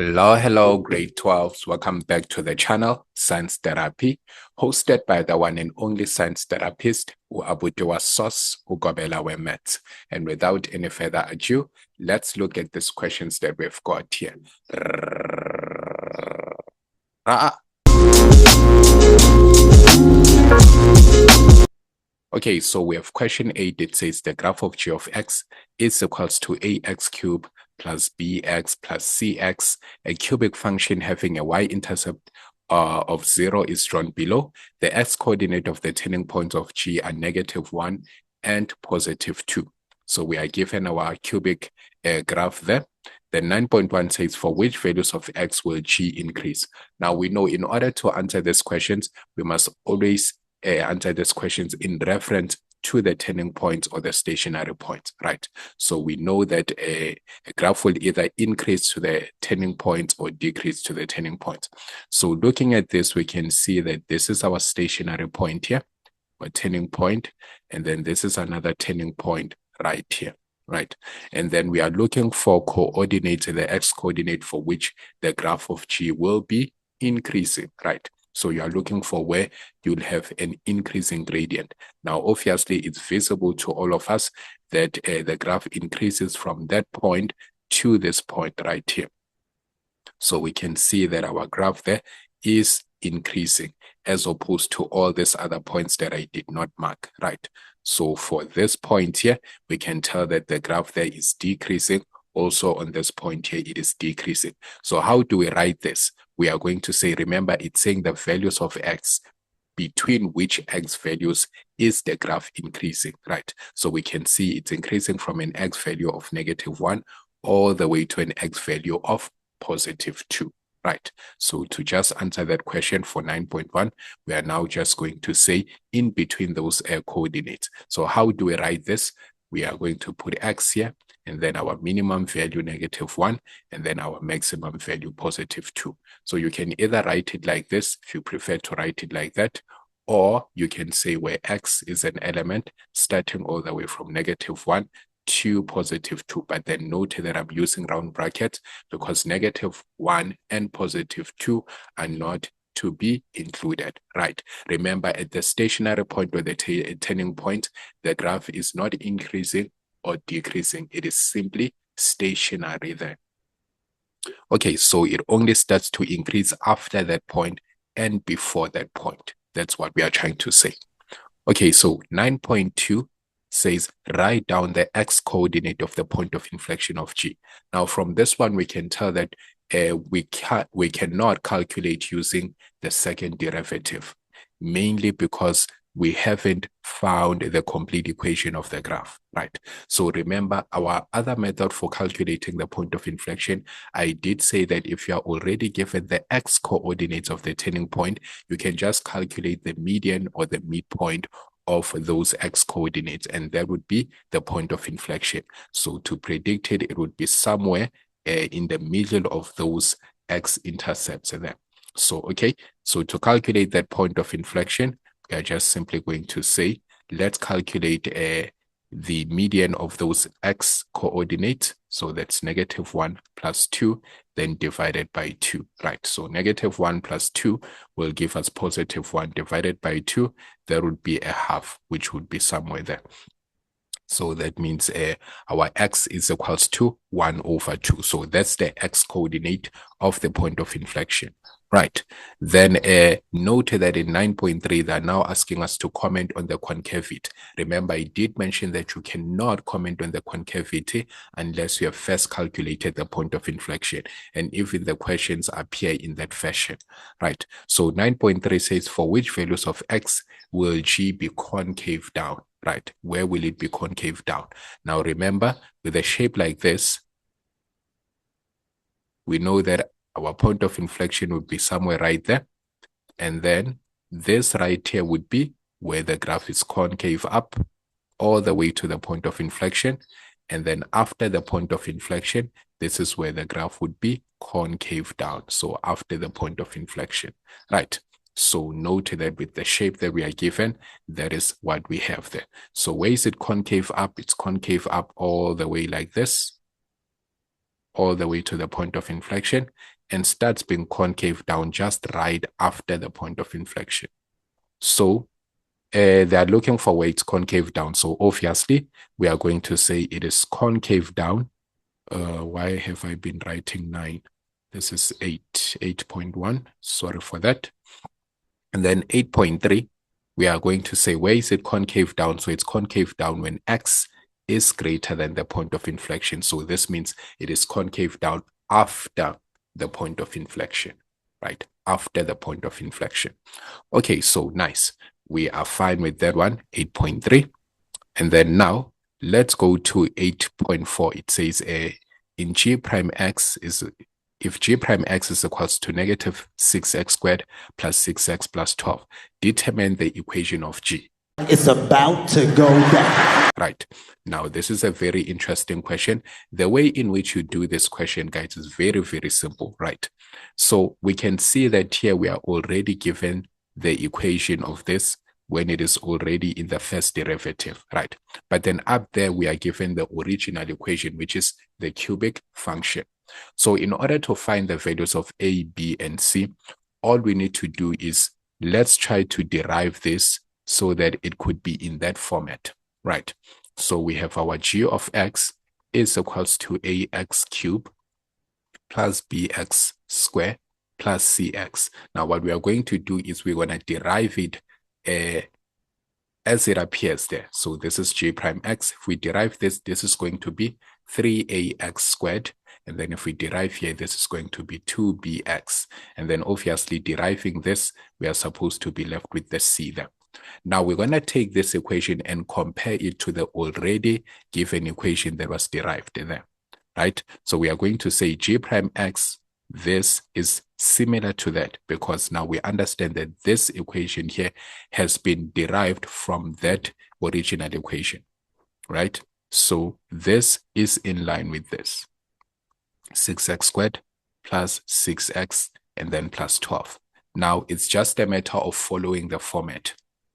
Hello, grade 12s. Welcome back to the channel, Science Therapy, hosted by the one and only science therapist, Uabudiwa Sos Ugobela Maths. And without any further ado, let's look at these questions that we've got here. Okay, so we have question 8. It says the graph of g of x is equals to ax cubed plus bx plus cx. A cubic function having a y-intercept of 0 is drawn below. The x-coordinate of the turning points of g are -1 and +2. So we are given our cubic graph there. The 9.1 says for which values of x will g increase. Now we know in order to answer these questions, we must always answer these questions in reference to the turning points or the stationary points, right? So we know that a graph will either increase to the turning points or decrease to the turning points. So looking at this, we can see that this is our stationary point here, or turning point, and then this is another turning point right here, right? And then we are looking for coordinates, the x-coordinate for which the graph of g will be increasing, right? So you are looking for where you'll have an increasing gradient. Now, obviously, it's visible to all of us that the graph increases from that point to this point right here. So we can see that our graph there is increasing as opposed to all these other points that I did not mark, right? So for this point here, we can tell that the graph there is decreasing. Also on this point here, it is decreasing. So how do we write this? We are going to say, remember, it's saying the values of x, between which x values is the graph increasing, right? So we can see it's increasing from an x value of -1 all the way to an x value of +2, right? So to just answer that question for 9.1, we are now just going to say in between those coordinates. So how do we write this? We are going to put x here, and then our minimum value -1, and then our maximum value +2. So you can either write it like this, if you prefer to write it like that, or you can say where x is an element starting all the way from -1 to +2. But then note that I'm using round brackets because -1 and +2 are not to be included, right? Remember, at the stationary point or the turning point, the graph is not increasing or decreasing. It is simply stationary there. Okay, so it only starts to increase after that point and before that point. That's what we are trying to say. Okay, so 9.2 says write down the x-coordinate of the point of inflection of g. Now from this one, we can tell that we cannot calculate using the second derivative, mainly because we haven't found the complete equation of the graph, right? So remember, our other method for calculating the point of inflection, I did say that if you are already given the x coordinates of the turning point, you can just calculate the median or the midpoint of those x coordinates, and that would be the point of inflection. So to predict it, it would be somewhere in the middle of those x-intercepts there. So, okay, so to calculate that point of inflection, we are just simply going to say, let's calculate the median of those x coordinates. So that's -1 plus 2, then divided by 2, right? So -1 plus 2 will give us +1 divided by 2. There would be a half, which would be somewhere there. So that means our x is equals to 1/2. So that's the x coordinate of the point of inflection, right? Then note that in 9.3, they're now asking us to comment on the concavity. Remember, I did mention that you cannot comment on the concavity unless you have first calculated the point of inflection. And even the questions appear in that fashion, right? So 9.3 says, for which values of x will g be concave down? Right, where will it be concave down? Now remember, with a shape like this, we know that our point of inflection would be somewhere right there. And then this right here would be where the graph is concave up all the way to the point of inflection. And then after the point of inflection, this is where the graph would be concave down. So after the point of inflection, right? So note that with the shape that we are given, that is what we have there. So where is it concave up? It's concave up all the way like this, all the way to the point of inflection and starts being concave down just right after the point of inflection. So they are looking for where it's concave down. So obviously, we are going to say it is concave down. Why have I been writing 9? This is 8.1. Sorry for that. And then 8.3, we are going to say, where is it concave down? So it's concave down when x is greater than the point of inflection. So this means it is concave down after the point of inflection, right? After the point of inflection. Okay, so nice. We are fine with that one, 8.3. And then now let's go to 8.4. It says in G prime x is, if G prime x is equals to negative 6x squared plus 6x plus 12, determine the equation of G. It's about to go down. Right. Now, this is a very interesting question. The way in which you do this question, guys, is very, very simple, right? So we can see that here we are already given the equation of this when it is already in the first derivative, right? But then up there, we are given the original equation, which is the cubic function. So in order to find the values of A, B, and C, all we need to do is let's try to derive this so that it could be in that format, right? So we have our G of x is equals to ax cubed plus bx squared plus cx. Now what we are going to do is we're going to derive it as it appears there. So this is G prime x. If we derive this, this is going to be 3ax squared. And then if we derive here, this is going to be 2bx. And then obviously deriving this, we are supposed to be left with the c there. Now we're going to take this equation and compare it to the already given equation that was derived there, right? So we are going to say G prime x, this is similar to that because now we understand that this equation here has been derived from that original equation, right? So this is in line with this. 6x squared plus 6x and then plus 12. Now it's just a matter of following the format,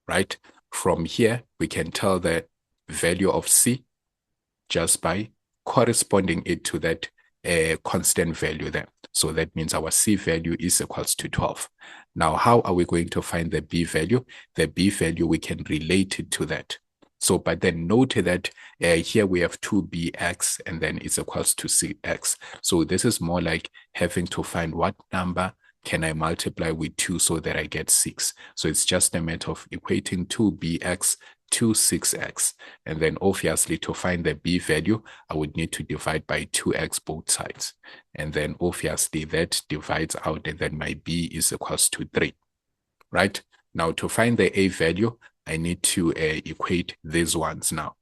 right? From here, we can tell the value of c just by corresponding it to that constant value there. So that means our c value is equals to 12. Now, how are we going to find the b value? The b value, we can relate it to that. So, but then note that here we have 2bx and then it's equals to cx. So this is more like having to find what number can I multiply with 2 so that I get 6. So it's just a matter of equating 2bx to 6x. And then obviously to find the b value, I would need to divide by 2x both sides. And then obviously that divides out and then my b is equals to 3, right? Now to find the a value, I need to equate these ones now.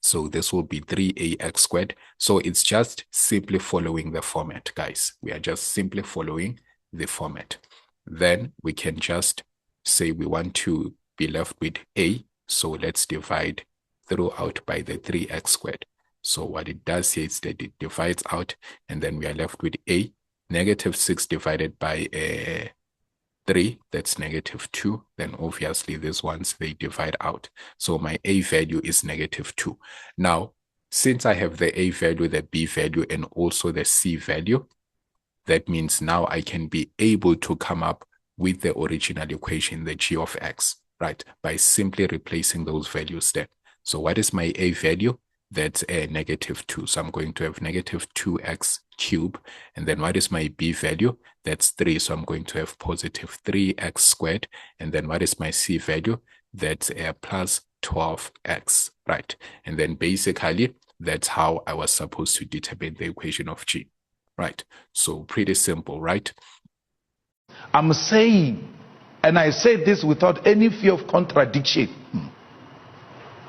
So this will be 3ax squared. So it's just simply following the format, guys. We are just simply following the format. Then we can just say we want to be left with a. So let's divide throughout by the 3x squared. So what it does here is that it divides out and then we are left with a. Negative 6 divided by 3, that's negative 2. Then obviously these ones, they divide out. So my a value is negative 2. Now, since I have the a value, the b value, and also the c value, that means now I can be able to come up with the original equation, the g of x, right? By simply replacing those values there. So what is my a value? That's a negative 2. So I'm going to have negative 2x cubed. And then what is my b value? That's 3. So I'm going to have positive 3x squared. And then what is my c value? That's a plus 12x, right? And then basically, that's how I was supposed to determine the equation of g, right? So pretty simple, right? I'm saying, and I say this without any fear of contradiction,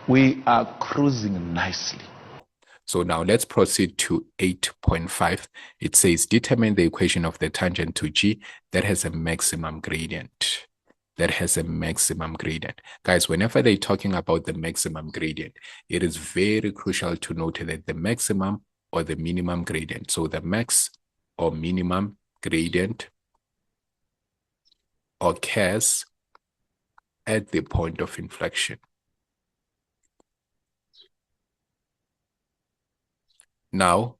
we are cruising nicely. So now let's proceed to 8.5. It says determine the equation of the tangent to G that has a maximum gradient. That has a maximum gradient. Guys, whenever they're talking about the maximum gradient, it is very crucial to note that the maximum or the minimum gradient, so the max or minimum gradient occurs at the point of inflection. Now,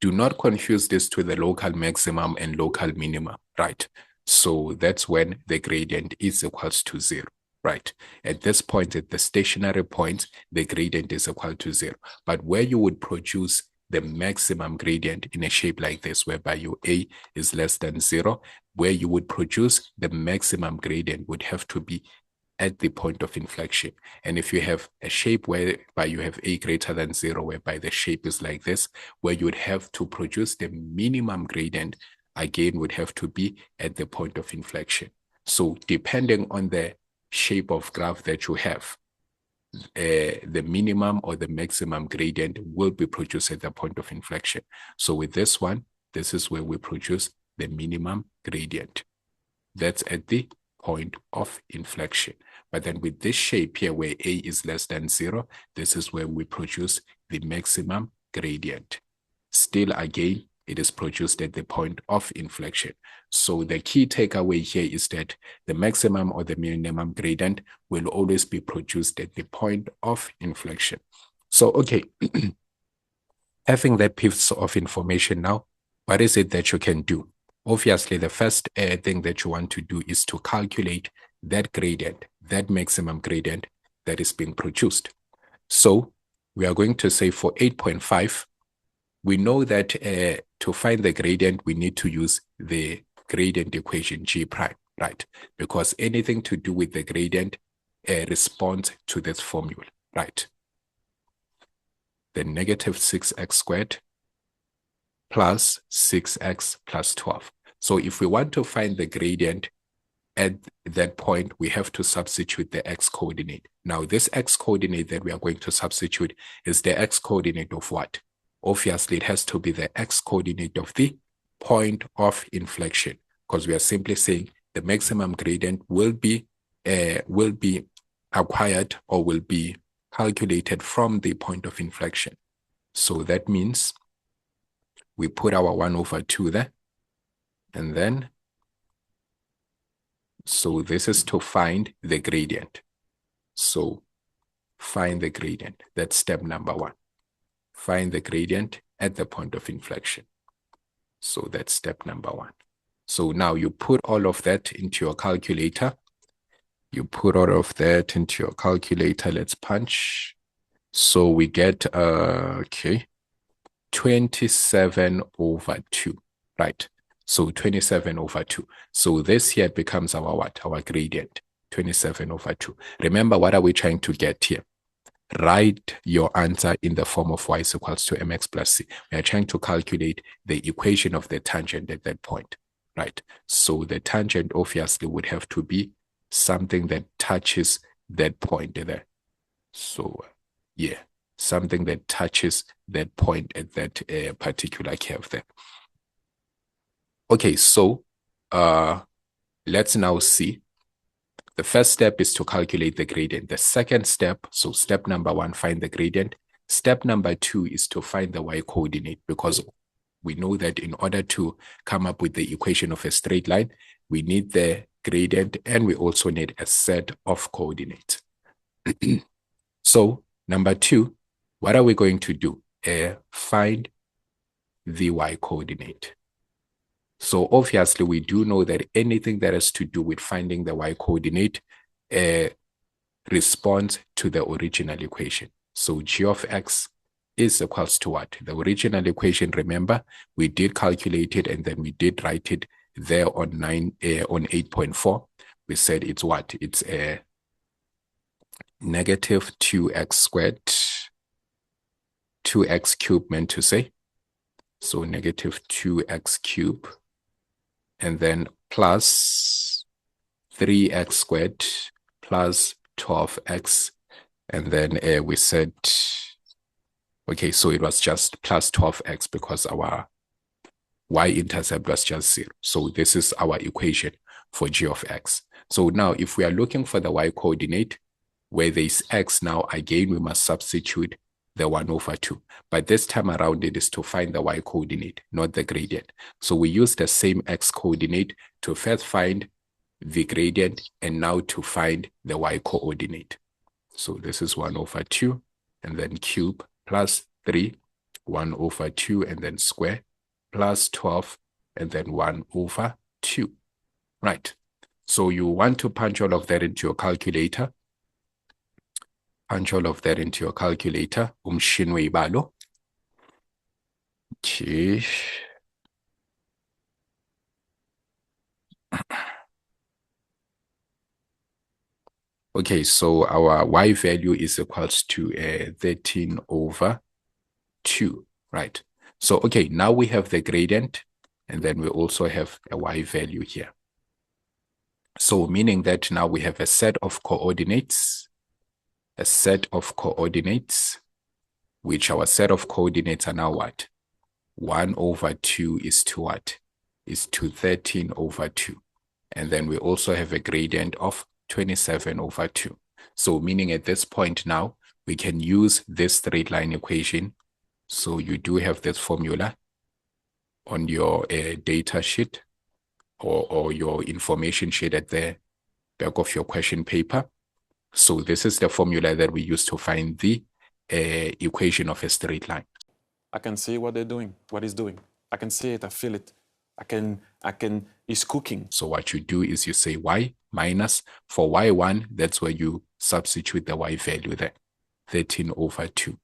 Do not confuse this to the local maximum and local minimum, right? So that's when the gradient is equals to 0, right? At this point, at the stationary point, the gradient is equal to 0. But where you would produce the maximum gradient in a shape like this, whereby your A is less than 0, where you would produce the maximum gradient would have to be at the point of inflection. And if you have a shape whereby you have A greater than 0, whereby the shape is like this, where you would have to produce the minimum gradient, again, would have to be at the point of inflection. So depending on the shape of graph that you have, the minimum or the maximum gradient will be produced at the point of inflection. So with this one, this is where we produce the minimum gradient. That's at the point of inflection. But then with this shape here where A is less than 0, this is where we produce the maximum gradient. Still, again, it is produced at the point of inflection. So the key takeaway here is that the maximum or the minimum gradient will always be produced at the point of inflection. So, okay, having that piece of information now, what is it that you can do? Obviously, the first thing that you want to do is to calculate that gradient, that maximum gradient that is being produced. So we are going to say for 8.5, we know that to find the gradient, we need to use the gradient equation G prime, right? Because anything to do with the gradient responds to this formula, right? The negative 6x squared plus 6x plus 12. So if we want to find the gradient at that point, we have to substitute the x coordinate. Now, this x coordinate that we are going to substitute is the x coordinate of what? Obviously, it has to be the x coordinate of the point of inflection, because we are simply saying the maximum gradient will be acquired or will be calculated from the point of inflection. So that means we put our 1/2 there, and then, so this is to find the gradient. So find the gradient. That's step number 1. Find the gradient at the point of inflection. So that's step number 1. So now you put all of that into your calculator. You put all of that into your calculator. Let's punch. So we get, 27/2, right? So 27/2. So this here becomes our what? Our gradient, 27/2. Remember, what are we trying to get here? Write your answer in the form of y is equals to mx plus c. We are trying to calculate the equation of the tangent at that point, right? So the tangent obviously would have to be something that touches that point there. So yeah, something that touches that point at that particular curve there. Okay, so let's now see. The first step is to calculate the gradient. The second step, so step number 1, find the gradient. Step number 2 is to find the y coordinate, because we know that in order to come up with the equation of a straight line, we need the gradient and we also need a set of coordinates. So number 2, what are we going to do? Find the y coordinate. So obviously we do know that anything that has to do with finding the y coordinate responds to the original equation. So g of x is equals to what? The original equation, remember, we did calculate it and then we did write it there on 8.4. We said it's what? It's a negative 2x squared, 2x cubed meant to say. So negative 2x cubed, and then plus 3x squared plus 12x, and then we said, okay, so it was just plus 12x because our y-intercept was just 0. So this is our equation for g of x. So now if we are looking for the y-coordinate, where there is x, now again we must substitute the 1/2. But this time around, it is to find the y-coordinate, not the gradient. So we use the same x-coordinate to first find the gradient and now to find the y-coordinate. So this is 1/2 and then cube plus 3 1 over 2 and then square, plus 12 and then 1 over 2. Right. So you want to punch all of that into your calculator. Punch all of that into your calculator. Umshini weyibalo. Okay. Okay, so our y value is equals to 13 over 2, right? So, okay, now we have the gradient, and then we also have a y value here. So, meaning that now we have a set of coordinates, which our set of coordinates are now what? 1 over 2 is to what? Is to 13 over 2. And then we also have a gradient of 27 over 2. So meaning at this point now, we can use this straight line equation. So you do have this formula on your data sheet or your information sheet at the back of your question paper. So this is the formula that we use to find the equation of a straight line. I can see what they're doing, what he's doing. I can see it, I feel it. It's cooking. So what you do is you say y minus, for y1, that's where you substitute the y value there, 13 over 2.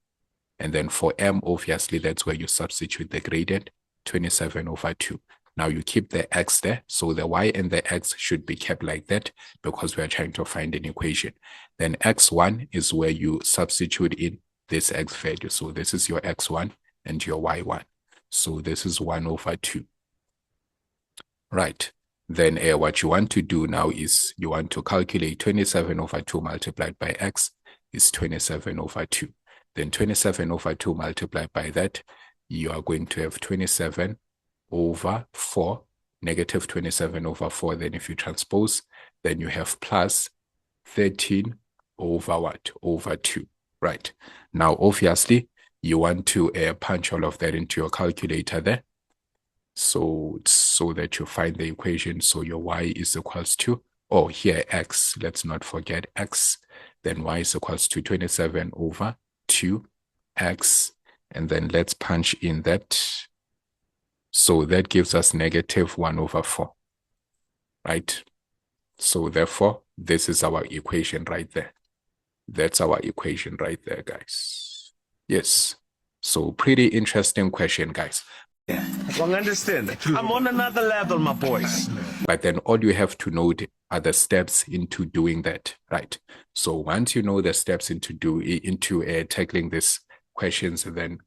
And then for m, obviously, that's where you substitute the gradient, 27 over 2. Now you keep the x there, so the y and the x should be kept like that because we are trying to find an equation. Then x1 is where you substitute in this x value. So this is your x1 and your y1. So this is 1 over 2. Right. Then what you want to do now is you want to calculate 27 over 2 multiplied by x is 27 over 2. Then 27 over 2 multiplied by that, you are going to have 27 over 4, negative 27 over 4. Then if you transpose, then you have plus 13 over what? Over 2. Right. Now, obviously, you want to punch all of that into your calculator there. So that you find the equation. So your y is equals to, oh, here x, let's not forget x. Then y is equals to 27 over 2x. And then let's punch in that. So that gives us negative 1 over 4. Right? So therefore, this is our equation right there. That's our equation right there, guys. Yes. So pretty interesting question, guys. Yeah. Wrong understanding. I'm on another level, my boys. But then all you have to know are the steps into doing that, right? So once you know the steps into tackling these questions, then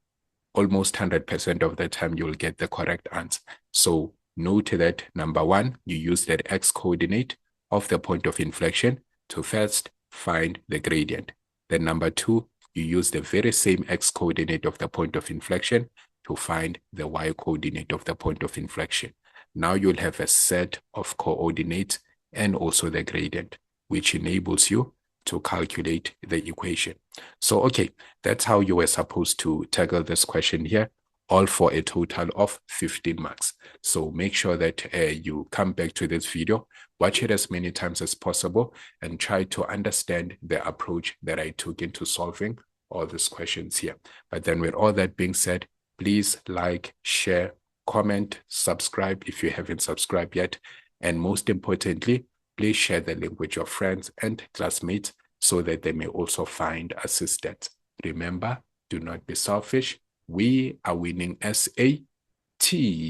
almost 100% of the time you'll get the correct answer. So note that number one, you use that x coordinate of the point of inflection to first find the gradient. Then number two, you use the very same x coordinate of the point of inflection to find the y coordinate of the point of inflection. Now you'll have a set of coordinates and also the gradient, which enables you to calculate the equation. So, okay, that's how you were supposed to tackle this question here, all for a total of 15 marks. So make sure that you come back to this video, watch it as many times as possible, and try to understand the approach that I took into solving all these questions here. But then with all that being said, please like, share, comment, subscribe if you haven't subscribed yet. And most importantly, please share the link with your friends and classmates so that they may also find assistance. Remember, do not be selfish. We are winning as a team.